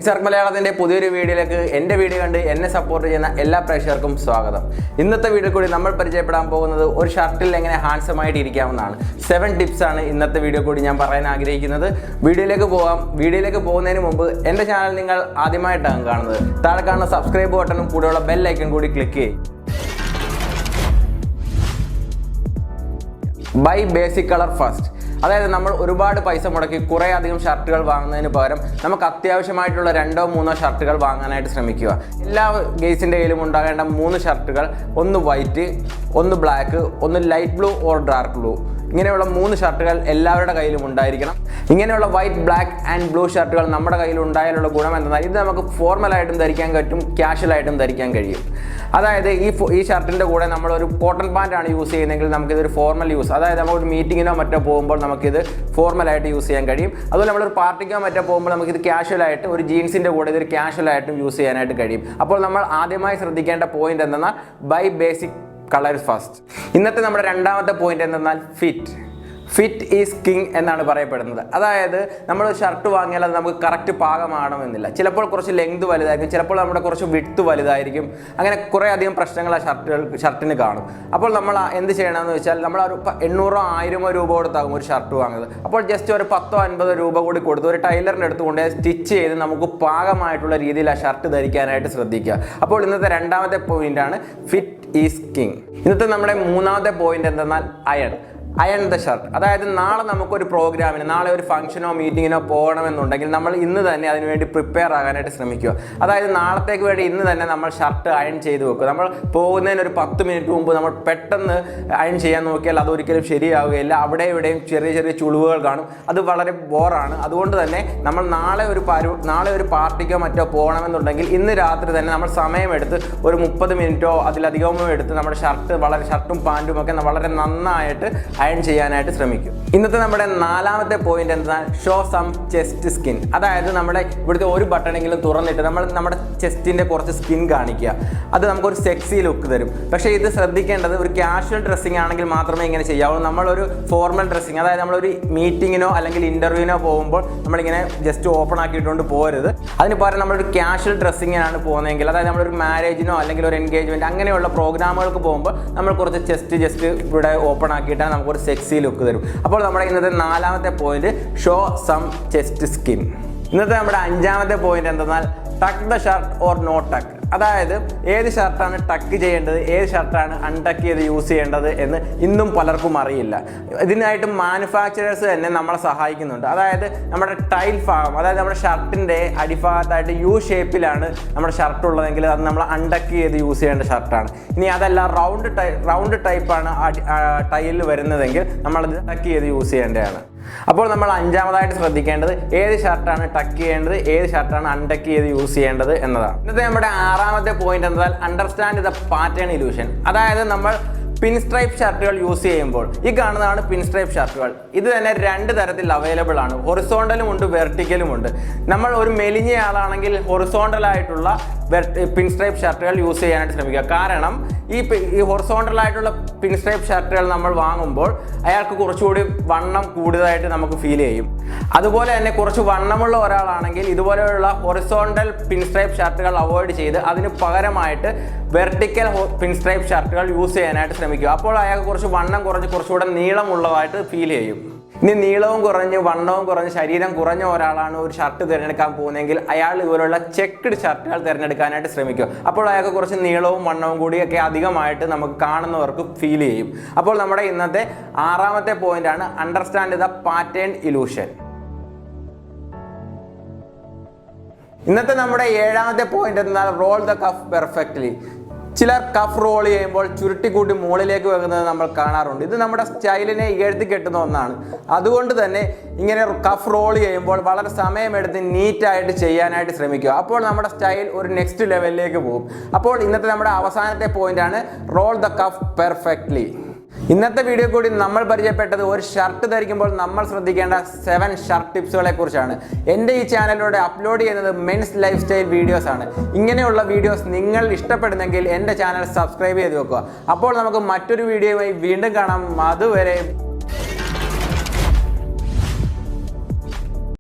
Ark Malayalam പുതിയൊരു വീഡിയോയിലേക്ക് എൻ്റെ വീഡിയോ കണ്ട് എന്നെ സപ്പോർട്ട് ചെയ്യുന്ന എല്ലാ പ്രേക്ഷകർക്കും സ്വാഗതം. ഇന്നത്തെ വീഡിയോയിൽ കൂടി നമ്മൾ പരിചയപ്പെടാൻ പോകുന്നത് ഒരു ഷർട്ടിൽ എങ്ങനെ ഹാൻഡ്സം ആയിട്ട് ഇരിക്കാമെന്നാണ്. 7 ടിപ്സ് ആണ് ഇന്നത്തെ വീഡിയോ കൂടി ഞാൻ പറയാൻ ആഗ്രഹിക്കുന്നത്. വീഡിയോയിലേക്ക് പോകാം. വീഡിയോയിലേക്ക് പോകുന്നതിന് മുമ്പ് എൻ്റെ ചാനൽ നിങ്ങൾ ആദ്യമായിട്ടാണ് കാണുന്നത്, താഴെ കാണുന്ന സബ്സ്ക്രൈബ് ബട്ടണും കൂടെയുള്ള ബെൽ ഐക്കൺ കൂടി ക്ലിക്ക് ചെയ്യും. Buy basic colour first. അതായത് നമ്മൾ ഒരുപാട് പൈസ മുടക്കി കുറേ അധികം ഷർട്ടുകൾ വാങ്ങുന്നതിന് പകരം നമുക്ക് അത്യാവശ്യമായിട്ടുള്ള 2-3 ഷർട്ടുകൾ വാങ്ങാനായിട്ട് ശ്രമിക്കുക. എല്ലാ ഗേസിൻ്റെ കയ്യിലും ഉണ്ടാകേണ്ട 3 ഷർട്ടുകൾ, ഒന്ന് വൈറ്റ്, ഒന്ന് ബ്ലാക്ക്, ഒന്ന് light blue or dark blue. ഇങ്ങനെയുള്ള 3 ഷർട്ടുകൾ എല്ലാവരുടെ കയ്യിലും ഉണ്ടായിരിക്കണം. ഇങ്ങനെയുള്ള വൈറ്റ്, ബ്ലാക്ക് ആൻഡ് ബ്ലൂ ഷർട്ടുകൾ നമ്മുടെ കയ്യിൽ ഉണ്ടായാലുള്ള ഗുണം എന്തെന്നാൽ ഇത് നമുക്ക് ഫോർമലായിട്ടും ധരിക്കാൻ പറ്റും, ക്യാഷ്വലായിട്ടും ധരിക്കാൻ കഴിയും. അതായത് ഈ ഷർട്ടിൻ്റെ കൂടെ നമ്മളൊരു കോട്ടൺ പാൻറ്റാണ് യൂസ് ചെയ്യുന്നതെങ്കിൽ നമുക്കിതൊരു ഫോർമൽ യൂസ്, അതായത് നമ്മളൊരു മീറ്റിങ്ങിനോ മറ്റോ പോകുമ്പോൾ നമുക്കിത് ഫോർമലായിട്ട് യൂസ് ചെയ്യാൻ കഴിയും. അതുപോലെ നമ്മളൊരു പാർട്ടിക്കോ മറ്റോ പോകുമ്പോൾ നമുക്കിത് ക്യാഷ്വലായിട്ട് ഒരു ജീൻസിൻ്റെ കൂടെ ഇതൊരു ക്യാഷ്വലായിട്ടും യൂസ് ചെയ്യാനായിട്ട് കഴിയും. അപ്പോൾ നമ്മൾ ആദ്യമായി ശ്രദ്ധിക്കേണ്ട പോയിന്റ് എന്തെന്നാൽ ബൈ ബേസിക് കളർ ഫസ്റ്റ്. ഇന്നത്തെ നമ്മുടെ രണ്ടാമത്തെ പോയിന്റ് എന്തെന്നാൽ ഫിറ്റ് ഈസ് കിങ് എന്നാണ് പറയപ്പെടുന്നത്. അതായത് നമ്മൾ ഷർട്ട് വാങ്ങിയാൽ അത് നമുക്ക് കറക്റ്റ് പാകമാകണമെന്നില്ല. ചിലപ്പോൾ കുറച്ച് ലെങ്ത് വലുതായിരിക്കും, ചിലപ്പോൾ നമ്മുടെ കുറച്ച് വിഡ്ത്ത് വലുതായിരിക്കും. അങ്ങനെ കുറേ അധികം പ്രശ്നങ്ങൾ ആ ഷർട്ടിന് കാണും. അപ്പോൾ നമ്മൾ എന്ത് ചെയ്യണമെന്ന് വെച്ചാൽ നമ്മൾ ഒരു 800-1000 രൂപ കൊടുത്താകും ഒരു ഷർട്ട് വാങ്ങുന്നത്. അപ്പോൾ ജസ്റ്റ് ഒരു 10-50 രൂപ കൂടി കൊടുത്ത് ഒരു ടൈലറിൻ്റെ അടുത്ത് കൊണ്ട് സ്റ്റിച്ച് ചെയ്ത് നമുക്ക് പാകമായിട്ടുള്ള രീതിയിൽ ആ ഷർട്ട് ധരിക്കാനായിട്ട് ശ്രദ്ധിക്കുക. അപ്പോൾ ഇന്നത്തെ രണ്ടാമത്തെ പോയിന്റാണ് ഫിറ്റ് ഈസ് കിങ്. ഇന്നത്തെ നമ്മുടെ മൂന്നാമത്തെ പോയിന്റ് എന്തെന്നാൽ അയൺ ദ ഷർട്ട്. അതായത് നാളെ നമുക്കൊരു പ്രോഗ്രാമിന്, നാളെ ഒരു ഫംഗ്ഷനോ മീറ്റിങ്ങിനോ പോകണമെന്നുണ്ടെങ്കിൽ നമ്മൾ ഇന്ന് തന്നെ അതിനുവേണ്ടി പ്രിപ്പയർ ആകാനായിട്ട് ശ്രമിക്കുക. അതായത് നാളത്തേക്ക് വേണ്ടി ഇന്ന് തന്നെ നമ്മൾ ഷർട്ട് അയൺ ചെയ്ത് വെക്കുക. നമ്മൾ പോകുന്നതിന് ഒരു 10 മിനിറ്റ് മുമ്പ് നമ്മൾ പെട്ടെന്ന് അയൺ ചെയ്യാൻ നോക്കിയാൽ അതൊരിക്കലും ശരിയാവുകയില്ല. അവിടെ ഇവിടെയും ചെറിയ ചെറിയ ചുളിവുകൾ കാണും. അത് വളരെ ബോറാണ്. അതുകൊണ്ട് തന്നെ നമ്മൾ നാളെ ഒരു പാർട്ടിക്കോ മറ്റോ പോകണമെന്നുണ്ടെങ്കിൽ ഇന്ന് രാത്രി തന്നെ നമ്മൾ സമയമെടുത്ത് ഒരു 30 മിനിറ്റോ അതിലധികമോ എടുത്ത് നമ്മുടെ ഷർട്ടും പാൻറ്റും ഒക്കെ വളരെ നന്നായിട്ട് അയൺ ചെയ്യാനായിട്ട് ശ്രമിക്കും. ഇന്നത്തെ നമ്മുടെ നാലാമത്തെ പോയിന്റ് എന്നാൽ ഷോ സം ചെസ്റ്റ് സ്കിൻ. അതായത് നമ്മുടെ ഇവിടുത്തെ ഒരു ബട്ടണെങ്കിലും തുറന്നിട്ട് നമ്മുടെ ചെസ്റ്റിൻ്റെ കുറച്ച് സ്കിൻ കാണിക്കുക. അത് നമുക്കൊരു സെക്സി ലുക്ക് തരും. പക്ഷേ ഇത് ശ്രദ്ധിക്കേണ്ടത് ഒരു കാഷ്വൽ ഡ്രസ്സിങ് ആണെങ്കിൽ മാത്രമേ ഇങ്ങനെ ചെയ്യാവൂ. നമ്മളൊരു ഫോർമൽ ഡ്രസ്സിങ്, അതായത് നമ്മളൊരു മീറ്റിങ്ങിനോ അല്ലെങ്കിൽ ഇൻ്റർവ്യൂവിനോ പോകുമ്പോൾ നമ്മളിങ്ങനെ ജസ്റ്റ് ഓപ്പൺ ആക്കിയിട്ടുകൊണ്ട് പോകരുത്. അതിന് പകരം നമ്മളൊരു കാഷ്വൽ ഡ്രസ്സിങ്ങിനാണ് പോകുന്നതെങ്കിൽ, അതായത് നമ്മളൊരു മാരേജിനോ അല്ലെങ്കിൽ ഒരു എൻഗേജ്മെൻറ്റ് അങ്ങനെയുള്ള പ്രോഗ്രാമുകൾക്ക് പോകുമ്പോൾ നമ്മൾ കുറച്ച് ജസ്റ്റ് ഇവിടെ ഓപ്പൺ ആക്കിയിട്ടാണ് നമുക്ക് ഒരു സെക്സി ലുക്ക് തരും. അപ്പോൾ നമ്മുടെ ഇന്നത്തെ നാലാമത്തെ point show some chest skin. ഇന്നത്തെ നമ്മുടെ അഞ്ചാമത്തെ പോയിന്റ് എന്തെന്നാൽ tuck the shirt or no tuck. അതായത് ഏത് ഷർട്ടാണ് ടക്ക് ചെയ്യേണ്ടത്, ഏത് ഷർട്ടാണ് അൺടക്ക് ചെയ്ത് യൂസ് ചെയ്യേണ്ടത് എന്ന് ഇന്നും പലർക്കും അറിയില്ല. ഇതിനായിട്ട് മാനുഫാക്ചറേഴ്സ് തന്നെ നമ്മളെ സഹായിക്കുന്നുണ്ട്. അതായത് നമ്മുടെ ടൈൽ ഭാഗം, അതായത് നമ്മുടെ ഷർട്ടിൻ്റെ അടിഭാഗത്തായിട്ട് യു ഷേപ്പിലാണ് നമ്മുടെ ഷർട്ട് ഉള്ളതെങ്കിൽ അത് നമ്മൾ അൺടക്ക് ചെയ്ത് യൂസ് ചെയ്യേണ്ട ഷർട്ടാണ്. ഇനി അതല്ല റൗണ്ട് ടൈപ്പാണ് ടൈലിൽ വരുന്നതെങ്കിൽ നമ്മളത് ടക്ക് ചെയ്ത് യൂസ് ചെയ്യേണ്ടതാണ്. അപ്പോൾ നമ്മൾ അഞ്ചാമതായിട്ട് ശ്രദ്ധിക്കേണ്ടത് ഏത് ഷർട്ടാണ് ടക്ക് ചെയ്യേണ്ടത്, ഏത് ഷർട്ടാണ് അൺടക്ക് ചെയ്ത് യൂസ് ചെയ്യേണ്ടത് എന്നതാണ്. ഇന്നത്തെ നമ്മുടെ ആറാമത്തെ പോയിന്റ് എന്നാൽ അണ്ടർസ്റ്റാൻഡ് ദ പാറ്റേൺ ഇല്യൂഷൻ. അതായത് നമ്മൾ പിൻ സ്ട്രൈപ്പ് ഷർട്ടുകൾ യൂസ് ചെയ്യുമ്പോൾ ഈ കാണുന്നതാണ് പിൻ സ്ട്രൈപ്പ് ഷർട്ടുകൾ. ഇത് തന്നെ 2 തരത്തിൽ അവൈലബിൾ ആണ്. ഹൊറിസോണ്ടലും ഉണ്ട്, വെർട്ടിക്കലും ഉണ്ട്. നമ്മൾ ഒരു മെലിഞ്ഞ ആളാണെങ്കിൽ ഹൊറിസോണ്ടലായിട്ടുള്ള പിൻ സ്ട്രൈപ്പ് ഷർട്ടുകൾ യൂസ് ചെയ്യാനായിട്ട് ശ്രമിക്കുക. കാരണം ഈ ഹൊറിസോണ്ടലായിട്ടുള്ള പിൻ സ്ട്രൈപ്പ് ഷർട്ടുകൾ നമ്മൾ വാങ്ങുമ്പോൾ അയാൾക്ക് കുറച്ചുകൂടി വണ്ണം കൂടുതലായിട്ട് നമുക്ക് ഫീൽ ചെയ്യും. അതുപോലെ തന്നെ കുറച്ച് വണ്ണമുള്ള ഒരാളാണെങ്കിൽ ഇതുപോലെയുള്ള ഹൊറിസോണ്ടൽ പിൻ സ്ട്രൈപ്പ് ഷർട്ടുകൾ അവോയ്ഡ് ചെയ്ത് അതിന് പകരമായിട്ട് വെർട്ടിക്കൽ പിൻ സ്ട്രൈപ്പ് ഷർട്ടുകൾ യൂസ് ചെയ്യാനായിട്ട് ശ്രമിക്കുക. അപ്പോൾ അയാൾക്ക് കുറച്ച് വണ്ണം കുറച്ചുകൂടെ നീളമുള്ളതായിട്ട് ഫീൽ ചെയ്യും. ഇനി നീളവും കുറഞ്ഞ് വണ്ണവും കുറഞ്ഞ് ശരീരം കുറഞ്ഞ ഒരാളാണ് ഒരു ഷർട്ട് തിരഞ്ഞെടുക്കാൻ പോകുന്നതെങ്കിൽ അയാൾ ഇതുപോലുള്ള ചെക്ക്ഡ് ഷർട്ടുകൾ തിരഞ്ഞെടുക്കാനായിട്ട് ശ്രമിക്കുക. അപ്പോൾ അയാൾക്ക് കുറച്ച് നീളവും വണ്ണവും കൂടിയൊക്കെ അധികമായിട്ട് നമുക്ക് കാണുന്നവർക്ക് ഫീൽ ചെയ്യും. അപ്പോൾ നമ്മുടെ ഇന്നത്തെ ആറാമത്തെ പോയിന്റാണ് അണ്ടർസ്റ്റാൻഡ് ദ പാറ്റേൺ ഇലൂഷൻ. ഇന്നത്തെ നമ്മുടെ ഏഴാമത്തെ പോയിന്റ് എന്നാൽ റോൾ ദ കഫ് പെർഫെക്റ്റ്ലി. ചിലർ കഫ് റോൾ ചെയ്യുമ്പോൾ ചുരുട്ടിക്കൂട്ടി മുകളിലേക്ക് വെക്കുന്നത് നമ്മൾ കാണാറുണ്ട്. ഇത് നമ്മുടെ സ്റ്റൈലിനെ ഇകഴ്ത്തി കെട്ടുന്ന ഒന്നാണ്. അതുകൊണ്ട് തന്നെ ഇങ്ങനെ കഫ് റോൾ ചെയ്യുമ്പോൾ വളരെ സമയമെടുത്ത് നീറ്റായിട്ട് ചെയ്യാനായിട്ട് ശ്രമിക്കുക. അപ്പോൾ നമ്മുടെ സ്റ്റൈൽ ഒരു നെക്സ്റ്റ് ലെവലിലേക്ക് പോകും. അപ്പോൾ ഇന്നത്തെ നമ്മുടെ അവസാനത്തെ പോയിന്റാണ് റോൾ ദ കഫ് പെർഫെക്റ്റ്ലി. ഇന്നത്തെ വീഡിയോ കൂടി നമ്മൾ പരിചയപ്പെട്ടത് ഒരു ഷർട്ട് ധരിക്കുമ്പോൾ നമ്മൾ ശ്രദ്ധിക്കേണ്ട 7 ഷർട്ട് ടിപ്സുകളെ കുറിച്ചാണ്. എൻ്റെ ഈ ചാനലിലൂടെ അപ്ലോഡ് ചെയ്യുന്നത് മെൻസ് ലൈഫ് സ്റ്റൈൽ വീഡിയോസ് ആണ്. ഇങ്ങനെയുള്ള വീഡിയോസ് നിങ്ങൾ ഇഷ്ടപ്പെടുന്നെങ്കിൽ എൻ്റെ ചാനൽ സബ്സ്ക്രൈബ് ചെയ്ത് വെക്കുക. അപ്പോൾ നമുക്ക് മറ്റൊരു വീഡിയോയുമായി വീണ്ടും കാണാം. അതുവരെ